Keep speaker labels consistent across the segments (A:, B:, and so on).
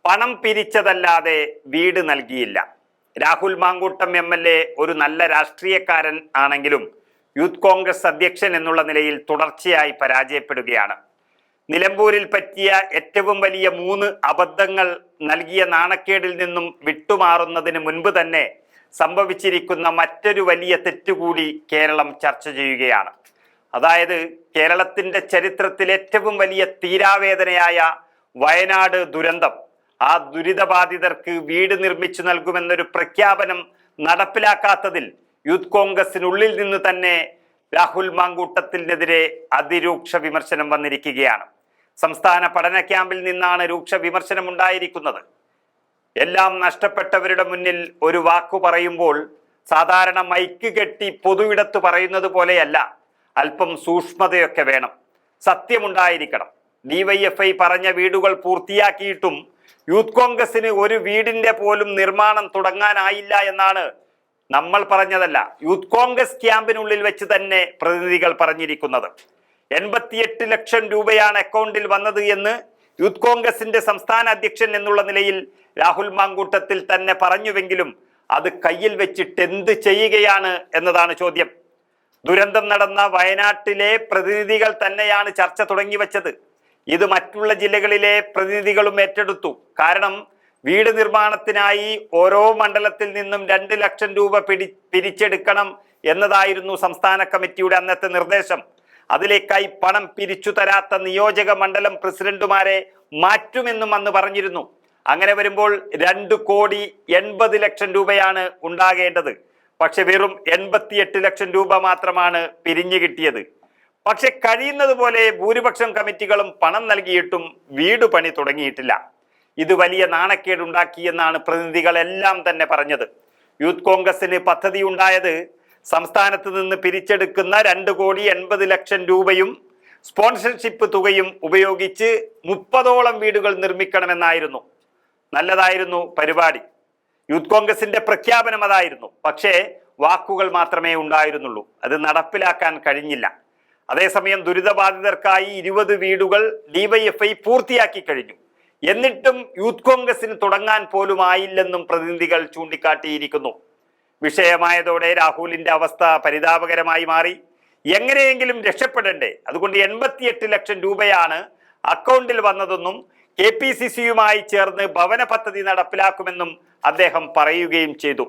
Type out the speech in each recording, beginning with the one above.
A: പണം പിരിച്ചതല്ലാതെ വീട് നൽകിയില്ല. രാഹുൽ മാങ്കൂട്ടം MLA ഒരു നല്ല രാഷ്ട്രീയക്കാരൻ ആണെങ്കിലും യൂത്ത് കോൺഗ്രസ് അധ്യക്ഷൻ എന്നുള്ള നിലയിൽ തുടർച്ചയായി പരാജയപ്പെടുകയാണ്. നിലമ്പൂരിൽ പറ്റിയ ഏറ്റവും വലിയ 3 അബദ്ധങ്ങൾ നൽകിയ നാണക്കേടിൽ നിന്നും വിട്ടുമാറുന്നതിന് മുൻപ് തന്നെ സംഭവിച്ചിരിക്കുന്ന മറ്റൊരു വലിയ തെറ്റുകൂടി കേരളം ചർച്ച ചെയ്യുകയാണ്. അതായത് കേരളത്തിന്റെ ചരിത്രത്തിൽ ഏറ്റവും വലിയ തീരാവേദനയായ വയനാട് ദുരന്തം, ആ ദുരിതബാധിതർക്ക് വീട് നിർമ്മിച്ചു നൽകുമെന്നൊരു പ്രഖ്യാപനം നടപ്പിലാക്കാത്തതിൽ യൂത്ത് കോൺഗ്രസിനുള്ളിൽ നിന്ന് തന്നെ രാഹുൽ മാങ്കൂട്ടത്തിനെതിരെ അതിരൂക്ഷ വിമർശനം വന്നിരിക്കുകയാണ്. സംസ്ഥാന പഠന ക്യാമ്പിൽ നിന്നാണ് രൂക്ഷ വിമർശനം ഉണ്ടായിരിക്കുന്നത്. എല്ലാം നഷ്ടപ്പെട്ടവരുടെ മുന്നിൽ ഒരു വാക്കു പറയുമ്പോൾ സാധാരണ മൈക്ക് കെട്ടി പൊതുവിടത്ത് പറയുന്നത് പോലെയല്ല, അല്പം സൂക്ഷ്മതയൊക്കെ വേണം, സത്യമുണ്ടായിരിക്കണം. DYFI പറഞ്ഞ വീടുകൾ പൂർത്തിയാക്കിയിട്ടും യൂത്ത് കോൺഗ്രസിന് ഒരു വീടിന്റെ പോലും നിർമ്മാണം തുടങ്ങാനായില്ല എന്നാണ് നമ്മൾ പറഞ്ഞതല്ല, യൂത്ത് കോൺഗ്രസ് ക്യാമ്പിനുള്ളിൽ വെച്ച് തന്നെ പ്രതിനിധികൾ പറഞ്ഞിരിക്കുന്നത്. 88 ലക്ഷം രൂപയാണ് അക്കൗണ്ടിൽ വന്നത് എന്ന് യൂത്ത് കോൺഗ്രസിന്റെ സംസ്ഥാന അധ്യക്ഷൻ എന്നുള്ള നിലയിൽ രാഹുൽ മാങ്കൂട്ടത്തിൽ തന്നെ പറഞ്ഞുവെങ്കിലും അത് കയ്യിൽ വെച്ചിട്ട് എന്ത് ചെയ്യുകയാണ് എന്നതാണ് ചോദ്യം. ദുരന്തം നടന്ന വയനാട്ടിലെ പ്രതിനിധികൾ തന്നെയാണ് ചർച്ച തുടങ്ങി വെച്ചത്. ഇത് മറ്റുള്ള ജില്ലകളിലെ പ്രതിനിധികളും ഏറ്റെടുത്തു. കാരണം വീട് നിർമ്മാണത്തിനായി ഓരോ മണ്ഡലത്തിൽ നിന്നും 2 ലക്ഷം രൂപ പിരിച്ചെടുക്കണം എന്നതായിരുന്നു സംസ്ഥാന കമ്മിറ്റിയുടെ അന്നത്തെ നിർദ്ദേശം. അതിലേക്കായി പണം പിരിച്ചു തരാത്ത നിയോജക മണ്ഡലം പ്രസിഡന്റുമാരെ മാറ്റുമെന്നും അന്ന് പറഞ്ഞിരുന്നു. അങ്ങനെ വരുമ്പോൾ 2,80 ലക്ഷം രൂപയാണ് ഉണ്ടാകേണ്ടത്. പക്ഷെ വെറും 88 ലക്ഷം രൂപ മാത്രമാണ് പിരിഞ്ഞു കിട്ടിയത്. പക്ഷെ കഴിയുന്നത് പോലെ ഭൂരിപക്ഷം കമ്മിറ്റികളും പണം നൽകിയിട്ടും വീട് പണി തുടങ്ങിയിട്ടില്ല. ഇത് വലിയ നാണക്കേടുണ്ടാക്കിയെന്നാണ് പ്രതിനിധികളെല്ലാം തന്നെ പറഞ്ഞത്. യൂത്ത് കോൺഗ്രസിന് പദ്ധതി ഉണ്ടായത് സംസ്ഥാനത്ത് നിന്ന് പിരിച്ചെടുക്കുന്ന 2,80 ലക്ഷം രൂപയും സ്പോൺസർഷിപ്പ് തുകയും ഉപയോഗിച്ച് 30ഓളം വീടുകൾ നിർമ്മിക്കണമെന്നായിരുന്നു. നല്ലതായിരുന്നു പരിപാടി, യൂത്ത് കോൺഗ്രസിന്റെ പ്രഖ്യാപനം അതായിരുന്നു. പക്ഷേ വാക്കുകൾ മാത്രമേ ഉണ്ടായിരുന്നുള്ളൂ, അത് നടപ്പിലാക്കാൻ കഴിഞ്ഞില്ല. അതേസമയം ദുരിതബാധിതർക്കായി 20 വീടുകൾ DYFI പൂർത്തിയാക്കി കഴിഞ്ഞു. എന്നിട്ടും യൂത്ത് കോൺഗ്രസിന് തുടങ്ങാൻ പോലും ആയില്ലെന്നും പ്രതിനിധികൾ ചൂണ്ടിക്കാട്ടിയിരിക്കുന്നു. വിഷയമായതോടെ രാഹുലിന്റെ അവസ്ഥ പരിതാപകരമായി മാറി. എങ്ങനെയെങ്കിലും രക്ഷപ്പെടണ്ടേ, അതുകൊണ്ട് 88 ലക്ഷം രൂപയാണ് അക്കൗണ്ടിൽ വന്നതെന്നും KPCCയുമായി ചേർന്ന് ഭവന പദ്ധതി നടപ്പിലാക്കുമെന്നും അദ്ദേഹം പറയുകയും ചെയ്തു.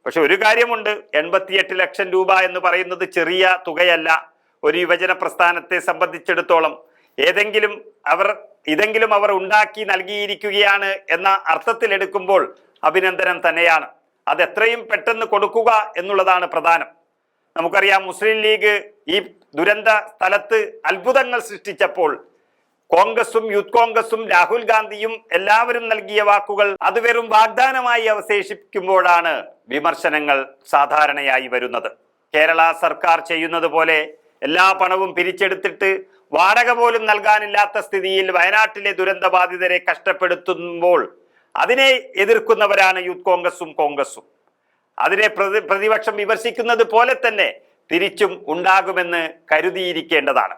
A: പക്ഷെ ഒരു കാര്യമുണ്ട്, 88 ലക്ഷം രൂപ എന്ന് പറയുന്നത് ചെറിയ തുകയല്ല. ഒരു യുവജന പ്രസ്ഥാനത്തെ സംബന്ധിച്ചിടത്തോളം ഇതെങ്കിലും അവർ ഉണ്ടാക്കി നൽകിയിരിക്കുകയാണ് എന്ന അർത്ഥത്തിൽ എടുക്കുമ്പോൾ അഭിനന്ദനം തന്നെയാണ്. അത് എത്രയും പെട്ടെന്ന് കൊടുക്കുക എന്നുള്ളതാണ് പ്രധാനം. നമുക്കറിയാം, മുസ്ലിം ലീഗ് ഈ ദുരന്ത സ്ഥലത്ത് അത്ഭുതങ്ങൾ സൃഷ്ടിച്ചപ്പോൾ കോൺഗ്രസും യൂത്ത് കോൺഗ്രസും രാഹുൽ ഗാന്ധിയും എല്ലാവരും നൽകിയ വാക്കുകൾ അത് വെറും വാഗ്ദാനമായി അവശേഷിക്കുമ്പോഴാണ് വിമർശനങ്ങൾ സാധാരണയായി വരുന്നത്. കേരള സർക്കാർ ചെയ്യുന്നത് പോലെ എല്ലാ പണവും പിരിച്ചെടുത്തിട്ട് വാടക പോലും നൽകാനില്ലാത്ത സ്ഥിതിയിൽ വയനാട്ടിലെ ദുരന്തബാധിതരെ കഷ്ടപ്പെടുത്തുമ്പോൾ അതിനെ എതിർക്കുന്നവരാണ് യൂത്ത് കോൺഗ്രസും. അതിനെ പ്രതിപക്ഷം വിമർശിക്കുന്നത് പോലെ തന്നെ തിരിച്ചും ഉണ്ടാകുമെന്ന് കരുതിയിരിക്കേണ്ടതാണ്.